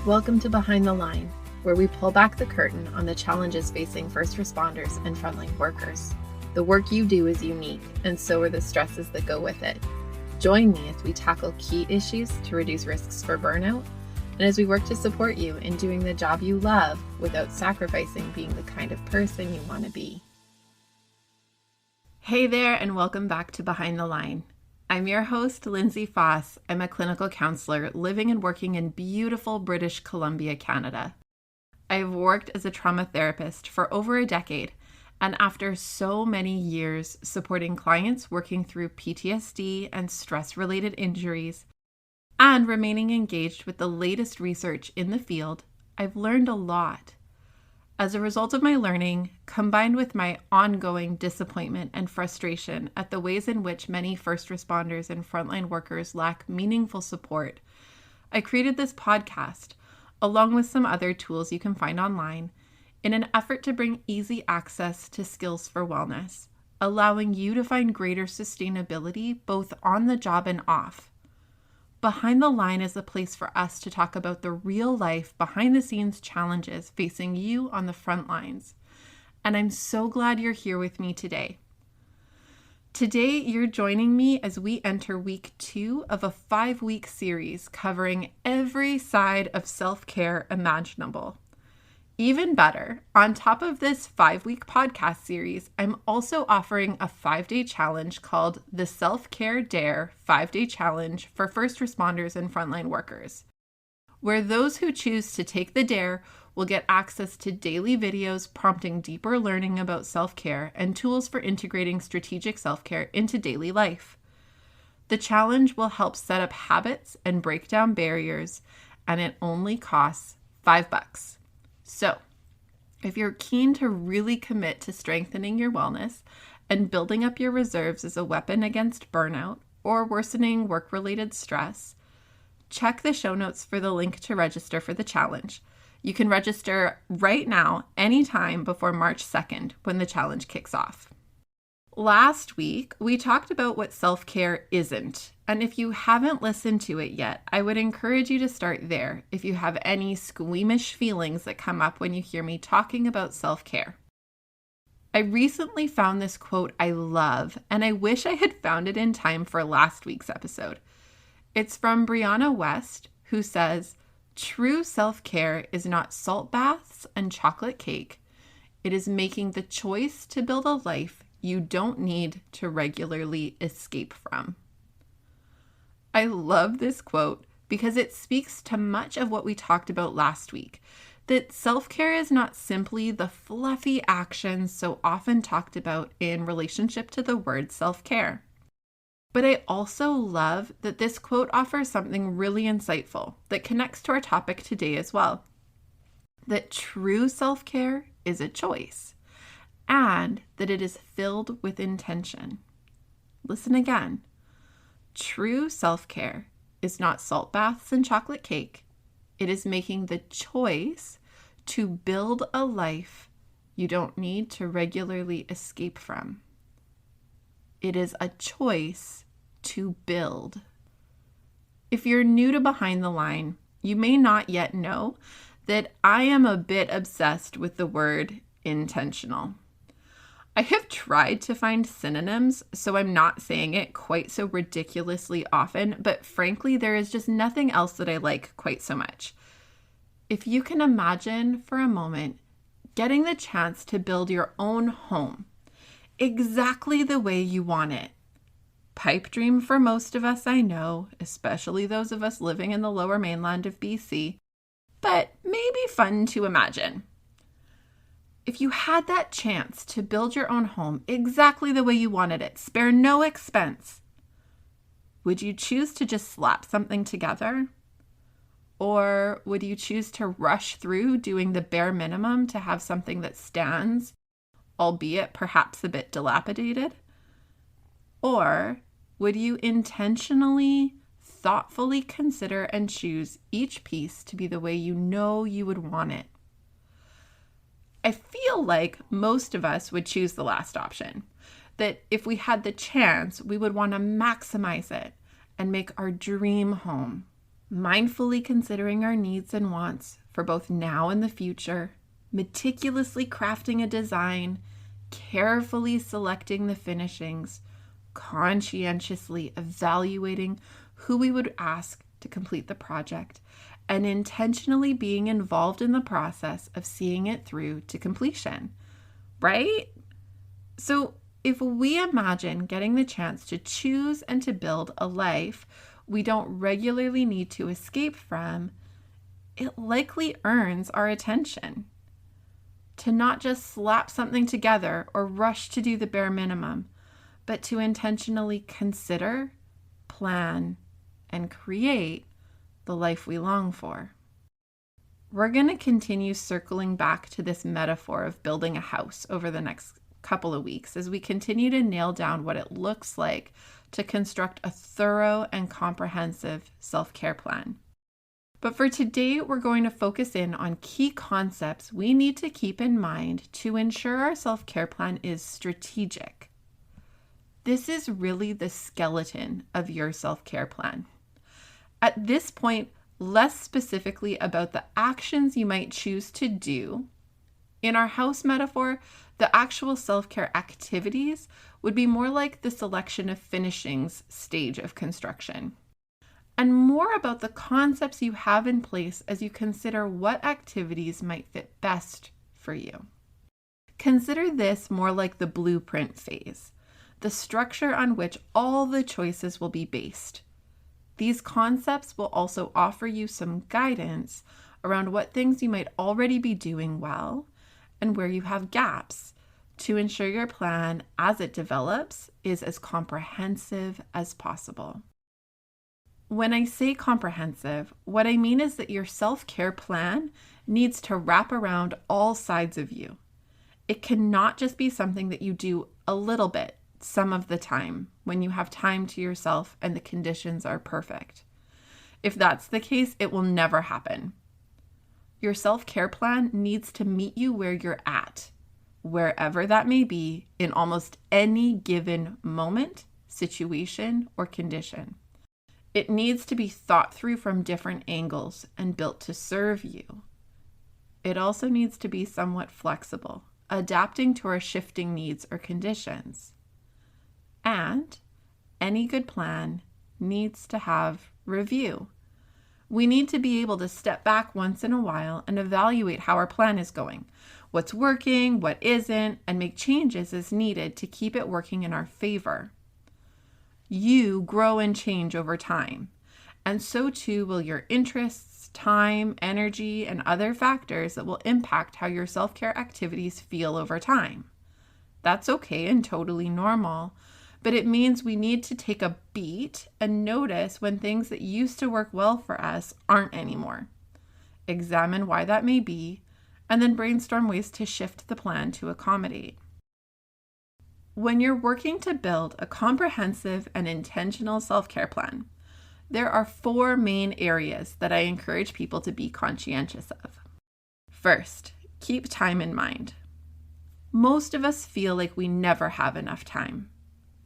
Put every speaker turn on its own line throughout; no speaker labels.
Welcome to Behind the Line, where we pull back the curtain on the challenges facing first responders and frontline workers. The work you do is unique, and so are the stresses that go with it. Join me as we tackle key issues to reduce risks for burnout, and as we work to support you in doing the job you love without sacrificing being the kind of person you want to be. Hey there, and welcome back to Behind the Line. I'm your host, Lindsay Faas. I'm a clinical counselor living and working in beautiful British Columbia, Canada. I've worked as a trauma therapist for over a decade, and after so many years supporting clients working through PTSD and stress-related injuries, and remaining engaged with the latest research in the field, I've learned a lot. As a result of my learning, combined with my ongoing disappointment and frustration at the ways in which many first responders and frontline workers lack meaningful support, I created this podcast, along with some other tools you can find online, in an effort to bring easy access to skills for wellness, allowing you to find greater sustainability both on the job and off. Behind the Line is a place for us to talk about the real life, behind the scenes challenges facing you on the front lines. And I'm so glad you're here with me today. Today, you're joining me as we enter week 2 of a 5-week series covering every side of self-care imaginable. Even better, on top of this 5-week podcast series, I'm also offering a 5-day challenge called the Self-Care Dare 5-Day Challenge for first responders and frontline workers, where those who choose to take the dare will get access to daily videos prompting deeper learning about self-care and tools for integrating strategic self-care into daily life. The challenge will help set up habits and break down barriers, and it only costs $5. So, if you're keen to really commit to strengthening your wellness and building up your reserves as a weapon against burnout or worsening work-related stress, check the show notes for the link to register for the challenge. You can register right now, anytime before March 2nd, when the challenge kicks off. Last week, we talked about what self-care isn't, and if you haven't listened to it yet, I would encourage you to start there if you have any squeamish feelings that come up when you hear me talking about self-care. I recently found this quote I love, and I wish I had found it in time for last week's episode. It's from Brianna West, who says, "True self-care is not salt baths and chocolate cake. It is making the choice to build a life you don't need to regularly escape from." I love this quote because it speaks to much of what we talked about last week, that self-care is not simply the fluffy actions so often talked about in relationship to the word self-care. But I also love that this quote offers something really insightful that connects to our topic today as well, that true self-care is a choice, and that it is filled with intention. Listen again. True self-care is not salt baths and chocolate cake. It is making the choice to build a life you don't need to regularly escape from. It is a choice to build. If you're new to Behind the Line, you may not yet know that I am a bit obsessed with the word intentional. I have tried to find synonyms, so I'm not saying it quite so ridiculously often, but frankly, there is just nothing else that I like quite so much. If you can imagine for a moment getting the chance to build your own home exactly the way you want it. Pipe dream for most of us, I know, especially those of us living in the lower mainland of BC, but maybe fun to imagine. If you had that chance to build your own home exactly the way you wanted it, spare no expense, would you choose to just slap something together? Or would you choose to rush through doing the bare minimum to have something that stands, albeit perhaps a bit dilapidated? Or would you intentionally, thoughtfully consider and choose each piece to be the way you know you would want it? I feel like most of us would choose the last option, that if we had the chance, we would want to maximize it and make our dream home mindfully considering our needs and wants for both now and the future, meticulously crafting a design, carefully selecting the finishings, conscientiously evaluating who we would ask to complete the project, and intentionally being involved in the process of seeing it through to completion, right? So if we imagine getting the chance to choose and to build a life we don't regularly need to escape from, it likely earns our attention. To not just slap something together or rush to do the bare minimum, but to intentionally consider, plan, and create the life we long for. We're going to continue circling back to this metaphor of building a house over the next couple of weeks as we continue to nail down what it looks like to construct a thorough and comprehensive self-care plan. But for today, we're going to focus in on key concepts we need to keep in mind to ensure our self-care plan is strategic. This is really the skeleton of your self-care plan. At this point, less specifically about the actions you might choose to do. In our house metaphor, the actual self-care activities would be more like the selection of finishings stage of construction. And more about the concepts you have in place as you consider what activities might fit best for you. Consider this more like the blueprint phase, the structure on which all the choices will be based. These concepts will also offer you some guidance around what things you might already be doing well and where you have gaps to ensure your plan as it develops is as comprehensive as possible. When I say comprehensive, what I mean is that your self-care plan needs to wrap around all sides of you. It cannot just be something that you do a little bit, some of the time, when you have time to yourself and the conditions are perfect. If that's the case, it will never happen. Your self-care plan needs to meet you where you're at, wherever that may be, in almost any given moment, situation, or condition. It needs to be thought through from different angles and built to serve you. It also needs to be somewhat flexible, adapting to our shifting needs or conditions. And any good plan needs to have review. We need to be able to step back once in a while and evaluate how our plan is going, what's working, what isn't, and make changes as needed to keep it working in our favor. You grow and change over time, and so too will your interests, time, energy, and other factors that will impact how your self-care activities feel over time. That's okay and totally normal, but it means we need to take a beat and notice when things that used to work well for us aren't anymore. Examine why that may be, and then brainstorm ways to shift the plan to accommodate. When you're working to build a comprehensive and intentional self-care plan, there are 4 main areas that I encourage people to be conscientious of. First, keep time in mind. Most of us feel like we never have enough time.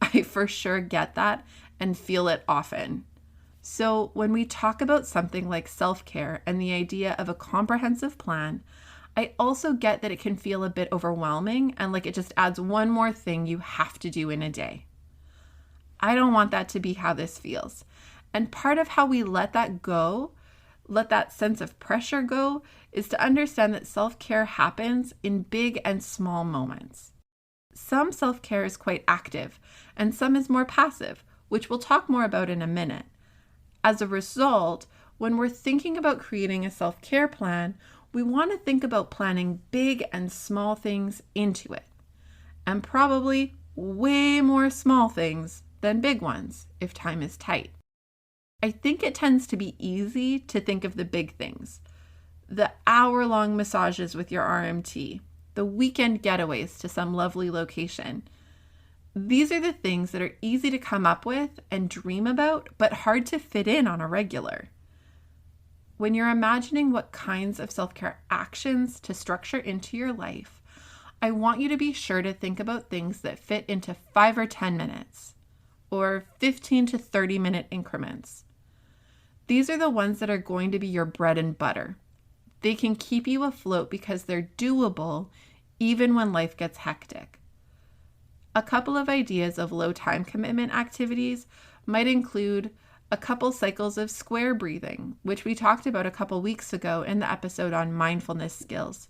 I for sure get that and feel it often. So when we talk about something like self-care and the idea of a comprehensive plan, I also get that it can feel a bit overwhelming and like it just adds one more thing you have to do in a day. I don't want that to be how this feels. And part of how we let that go, let that sense of pressure go, is to understand that self-care happens in big and small moments. Some self-care is quite active and some is more passive, which we'll talk more about in a minute. As a result, when we're thinking about creating a self-care plan, we want to think about planning big and small things into it, and probably way more small things than big ones if time is tight. I think it tends to be easy to think of the big things, the hour-long massages with your RMT, the weekend getaways to some lovely location. These are the things that are easy to come up with and dream about, but hard to fit in on a regular. When you're imagining what kinds of self-care actions to structure into your life, I want you to be sure to think about things that fit into 5 or 10 minutes, or 15 to 30 minute increments. These are the ones that are going to be your bread and butter. They can keep you afloat because they're doable even when life gets hectic. A couple of ideas of low time commitment activities might include a couple cycles of square breathing, which we talked about a couple weeks ago in the episode on mindfulness skills,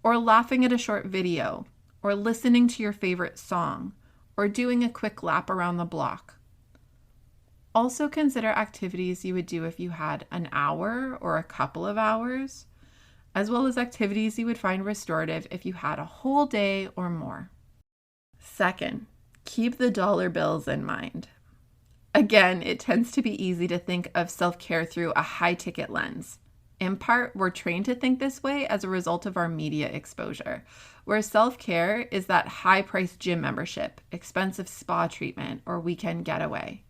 or laughing at a short video, or listening to your favorite song, or doing a quick lap around the block. Also consider activities you would do if you had an hour or a couple of hours, as well as activities you would find restorative if you had a whole day or more. Second, keep the dollar bills in mind. Again, it tends to be easy to think of self-care through a high-ticket lens. In part, we're trained to think this way as a result of our media exposure, where self-care is that high-priced gym membership, expensive spa treatment, or weekend getaway.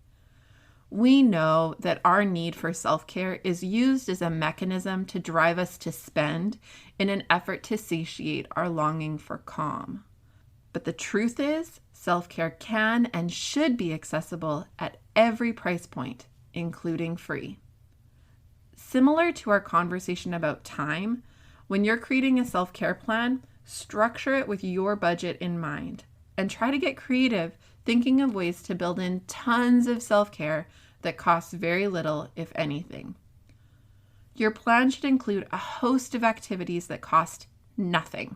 We know that our need for self-care is used as a mechanism to drive us to spend in an effort to satiate our longing for calm. But the truth is, self-care can and should be accessible at every price point, including free. Similar to our conversation about time, when you're creating a self-care plan, structure it with your budget in mind and try to get creative, thinking of ways to build in tons of self-care that costs very little, if anything. Your plan should include a host of activities that cost nothing.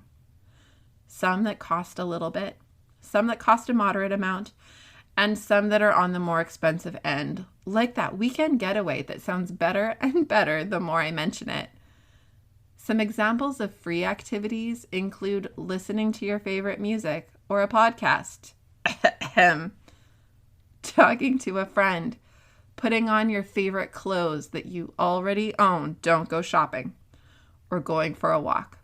Some that cost a little bit, some that cost a moderate amount, and some that are on the more expensive end, like that weekend getaway that sounds better and better the more I mention it. Some examples of free activities include listening to your favorite music or a podcast, talking to a friend, putting on your favorite clothes that you already own, don't go shopping, or going for a walk.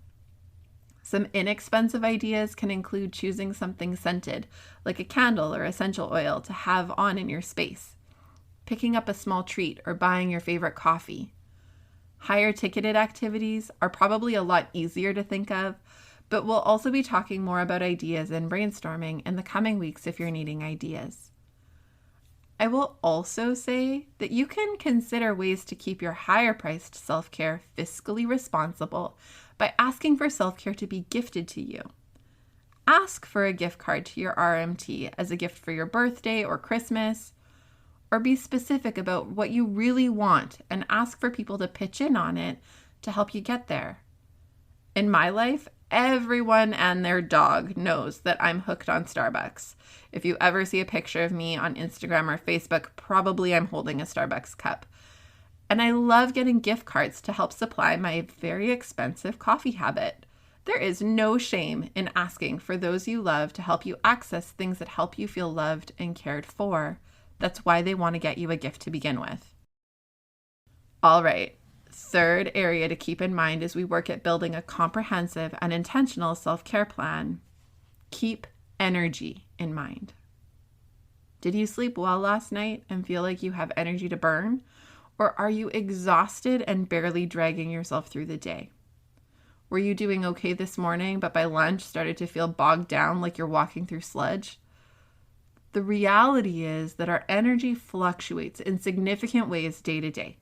Some inexpensive ideas can include choosing something scented, like a candle or essential oil to have on in your space, picking up a small treat, or buying your favorite coffee. Higher ticketed activities are probably a lot easier to think of, but we'll also be talking more about ideas and brainstorming in the coming weeks if you're needing ideas. I will also say that you can consider ways to keep your higher priced self-care fiscally responsible by asking for self-care to be gifted to you. Ask for a gift card to your RMT as a gift for your birthday or Christmas, or be specific about what you really want and ask for people to pitch in on it to help you get there. In my life, everyone and their dog knows that I'm hooked on Starbucks. If you ever see a picture of me on Instagram or Facebook, probably I'm holding a Starbucks cup. And I love getting gift cards to help supply my very expensive coffee habit. There is no shame in asking for those you love to help you access things that help you feel loved and cared for. That's why they want to get you a gift to begin with. All right. Third area to keep in mind as we work at building a comprehensive and intentional self-care plan. Keep energy in mind. Did you sleep well last night and feel like you have energy to burn? Or are you exhausted and barely dragging yourself through the day? Were you doing okay this morning, but by lunch started to feel bogged down like you're walking through sludge? The reality is that our energy fluctuates in significant ways day to day,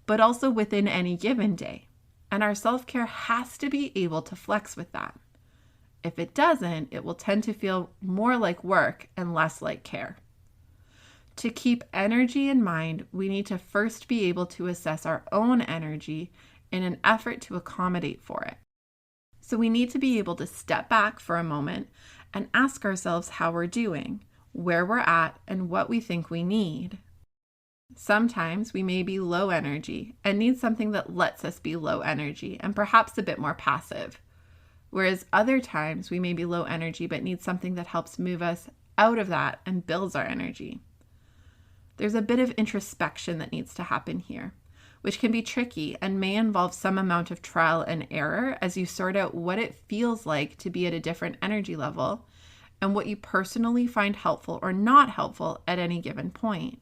but also within any given day. And our self-care has to be able to flex with that. If it doesn't, it will tend to feel more like work and less like care. To keep energy in mind, we need to first be able to assess our own energy in an effort to accommodate for it. So we need to be able to step back for a moment and ask ourselves how we're doing, where we're at, and what we think we need. Sometimes we may be low energy and need something that lets us be low energy and perhaps a bit more passive. Whereas other times we may be low energy but need something that helps move us out of that and builds our energy. There's a bit of introspection that needs to happen here, which can be tricky and may involve some amount of trial and error as you sort out what it feels like to be at a different energy level and what you personally find helpful or not helpful at any given point.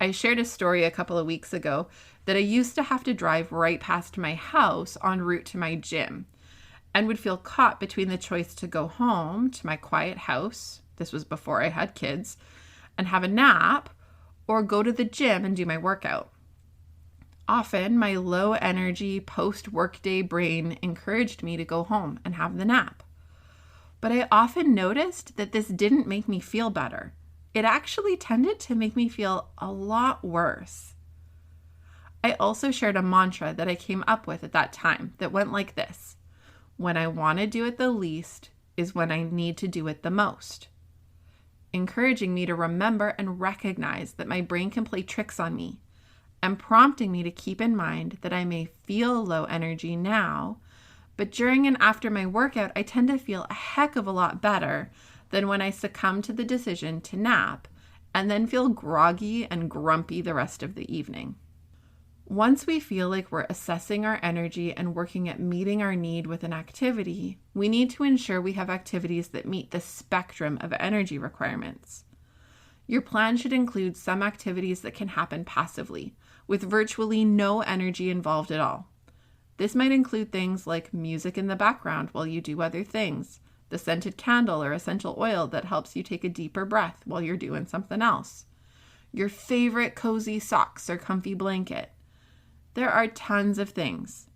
I shared a story a couple of weeks ago that I used to have to drive right past my house en route to my gym and would feel caught between the choice to go home to my quiet house, this was before I had kids, and have a nap, or go to the gym and do my workout. Often, my low energy post-workday brain encouraged me to go home and have the nap. But I often noticed that this didn't make me feel better. It actually tended to make me feel a lot worse. I also shared a mantra that I came up with at that time that went like this: when I want to do it the least is when I need to do it the most. Encouraging me to remember and recognize that my brain can play tricks on me, and prompting me to keep in mind that I may feel low energy now, but during and after my workout, I tend to feel a heck of a lot better than when I succumb to the decision to nap and then feel groggy and grumpy the rest of the evening. Once we feel like we're assessing our energy and working at meeting our need with an activity, we need to ensure we have activities that meet the spectrum of energy requirements. Your plan should include some activities that can happen passively, with virtually no energy involved at all. This might include things like music in the background while you do other things, the scented candle or essential oil that helps you take a deeper breath while you're doing something else, your favorite cozy socks or comfy blanket. There are tons of things.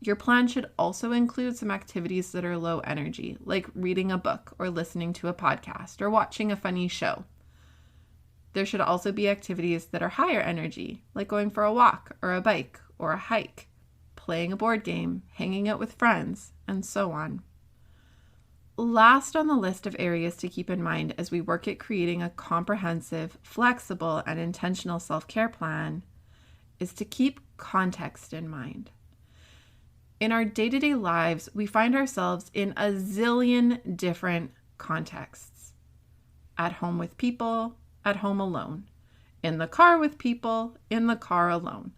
Your plan should also include some activities that are low energy, like reading a book or listening to a podcast or watching a funny show. There should also be activities that are higher energy, like going for a walk or a bike or a hike, playing a board game, hanging out with friends, and so on. Last on the list of areas to keep in mind as we work at creating a comprehensive, flexible, and intentional self-care plan is to keep context in mind. In our day-to-day lives, we find ourselves in a zillion different contexts. At home with people, at home alone. In the car with people, in the car alone.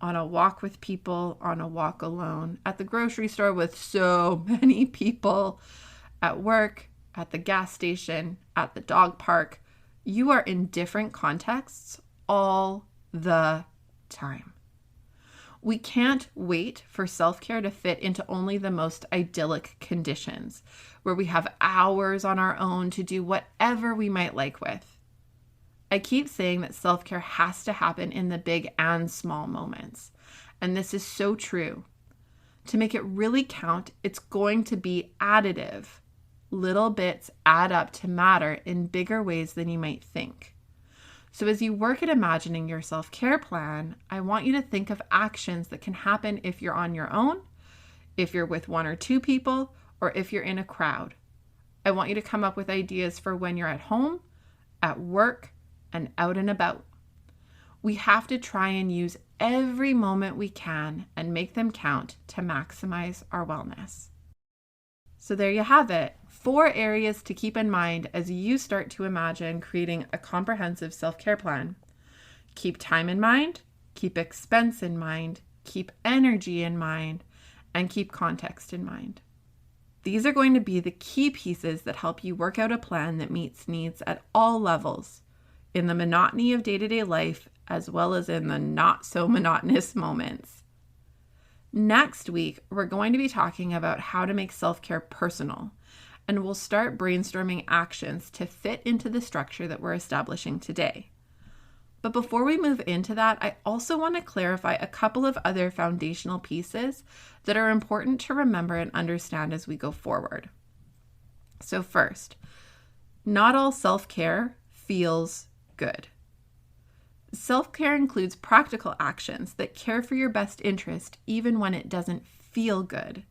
On a walk with people, on a walk alone. At the grocery store with so many people. At work, at the gas station, at the dog park. You are in different contexts all the time. We can't wait for self-care to fit into only the most idyllic conditions, where we have hours on our own to do whatever we might like with. I keep saying that self-care has to happen in the big and small moments, and this is so true. To make it really count, it's going to be additive. Little bits add up to matter in bigger ways than you might think. So as you work at imagining your self-care plan, I want you to think of actions that can happen if you're on your own, if you're with one or two people, or if you're in a crowd. I want you to come up with ideas for when you're at home, at work, and out and about. We have to try and use every moment we can and make them count to maximize our wellness. So there you have it. 4 areas to keep in mind as you start to imagine creating a comprehensive self-care plan. Keep time in mind, keep expense in mind, keep energy in mind, and keep context in mind. These are going to be the key pieces that help you work out a plan that meets needs at all levels, in the monotony of day-to-day life, as well as in the not so monotonous moments. Next week, we're going to be talking about how to make self-care personal, and we'll start brainstorming actions to fit into the structure that we're establishing today. But before we move into that, I also want to clarify a couple of other foundational pieces that are important to remember and understand as we go forward. So first, not all self-care feels good. Self-care includes practical actions that care for your best interest even when it doesn't feel good,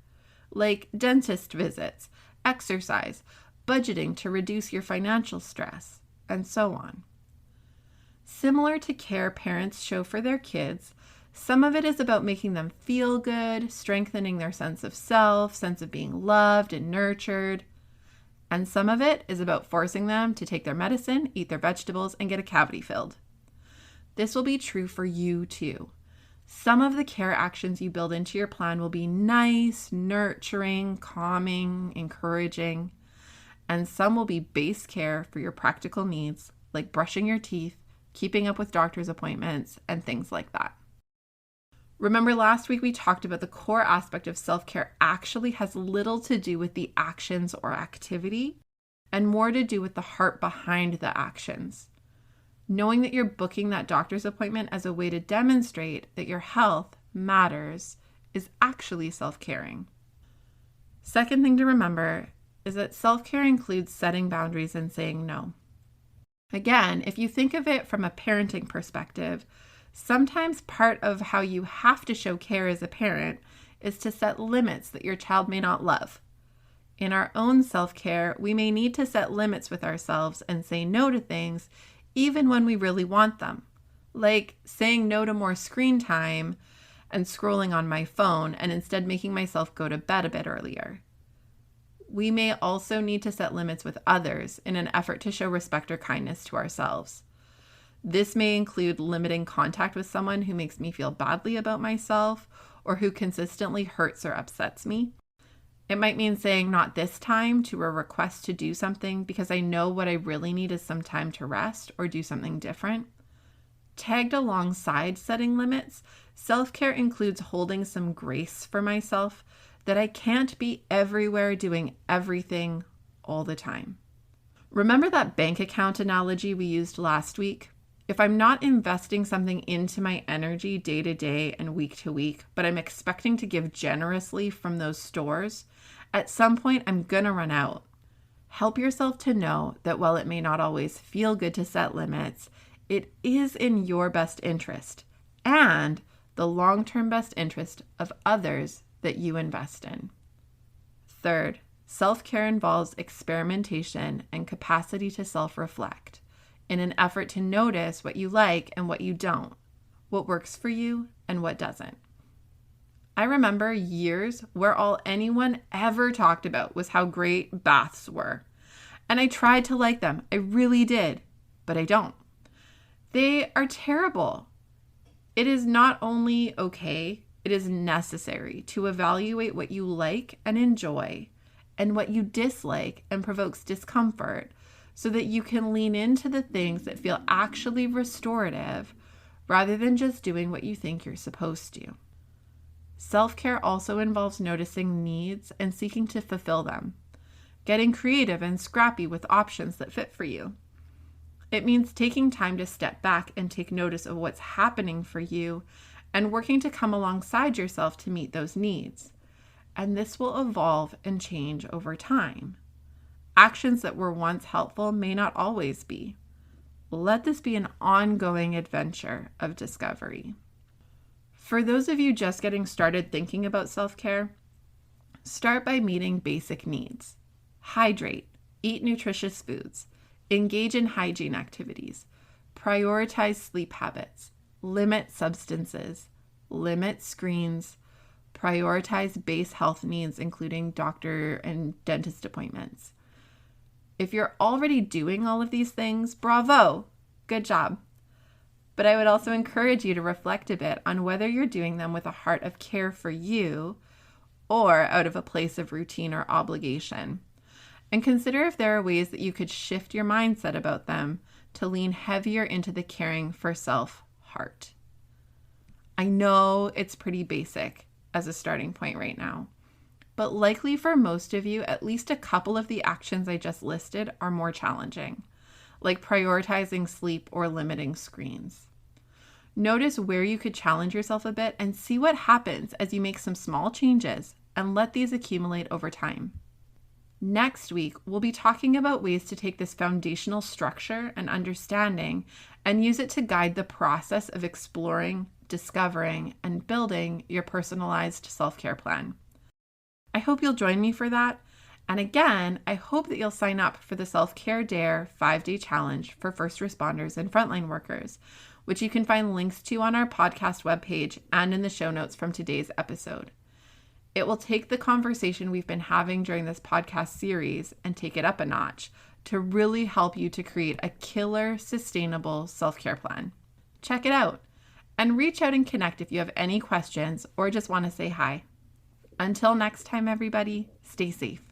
like dentist visits, exercise, budgeting to reduce your financial stress, and so on. Similar to care parents show for their kids, some of it is about making them feel good, strengthening their sense of self, sense of being loved and nurtured. And some of it is about forcing them to take their medicine, eat their vegetables, and get a cavity filled. This will be true for you too. Some of the care actions you build into your plan will be nice, nurturing, calming, encouraging, and some will be base care for your practical needs, like brushing your teeth, keeping up with doctor's appointments, and things like that. Remember last week we talked about the core aspect of self-care actually has little to do with the actions or activity and more to do with the heart behind the actions. Knowing that you're booking that doctor's appointment as a way to demonstrate that your health matters is actually self-caring. Second thing to remember is that self-care includes setting boundaries and saying no. Again, if you think of it from a parenting perspective, sometimes part of how you have to show care as a parent is to set limits that your child may not love. In our own self-care, we may need to set limits with ourselves and say no to things even when we really want them, like saying no to more screen time and scrolling on my phone and instead making myself go to bed a bit earlier. We may also need to set limits with others in an effort to show respect or kindness to ourselves. This may include limiting contact with someone who makes me feel badly about myself or who consistently hurts or upsets me. It might mean saying not this time to a request to do something because I know what I really need is some time to rest or do something different. Tagged alongside setting limits, self-care includes holding some grace for myself that I can't be everywhere doing everything all the time. Remember that bank account analogy we used last week? If I'm not investing something into my energy day to day and week to week, but I'm expecting to give generously from those stores, at some point I'm gonna run out. Help yourself to know that while it may not always feel good to set limits, it is in your best interest and the long-term best interest of others that you invest in. Third, self-care involves experimentation and capacity to self-reflect in an effort to notice what you like and what you don't, what works for you and what doesn't. I remember years where all anyone ever talked about was how great baths were. And I tried to like them. I really did, but I don't. They are terrible. It is not only okay, it is necessary to evaluate what you like and enjoy and what you dislike and provokes discomfort so that you can lean into the things that feel actually restorative rather than just doing what you think you're supposed to. Self-care also involves noticing needs and seeking to fulfill them, getting creative and scrappy with options that fit for you. It means taking time to step back and take notice of what's happening for you and working to come alongside yourself to meet those needs. And this will evolve and change over time. Actions that were once helpful may not always be. Let this be an ongoing adventure of discovery. For those of you just getting started thinking about self-care, start by meeting basic needs. Hydrate, eat nutritious foods, engage in hygiene activities, prioritize sleep habits, limit substances, limit screens, prioritize base health needs, including doctor and dentist appointments. If you're already doing all of these things, bravo, good job. But I would also encourage you to reflect a bit on whether you're doing them with a heart of care for you or out of a place of routine or obligation. And consider if there are ways that you could shift your mindset about them to lean heavier into the caring for self heart. I know it's pretty basic as a starting point right now, but likely for most of you, at least a couple of the actions I just listed are more challenging, like prioritizing sleep or limiting screens. Notice where you could challenge yourself a bit and see what happens as you make some small changes and let these accumulate over time. Next week, we'll be talking about ways to take this foundational structure and understanding and use it to guide the process of exploring, discovering, and building your personalized self-care plan. I hope you'll join me for that. And again, I hope that you'll sign up for the Self-Care Dare 5-Day Challenge for first responders and frontline workers, which you can find links to on our podcast webpage and in the show notes from today's episode. It will take the conversation we've been having during this podcast series and take it up a notch to really help you to create a killer, sustainable self-care plan. Check it out and reach out and connect if you have any questions or just want to say hi. Until next time, everybody, stay safe.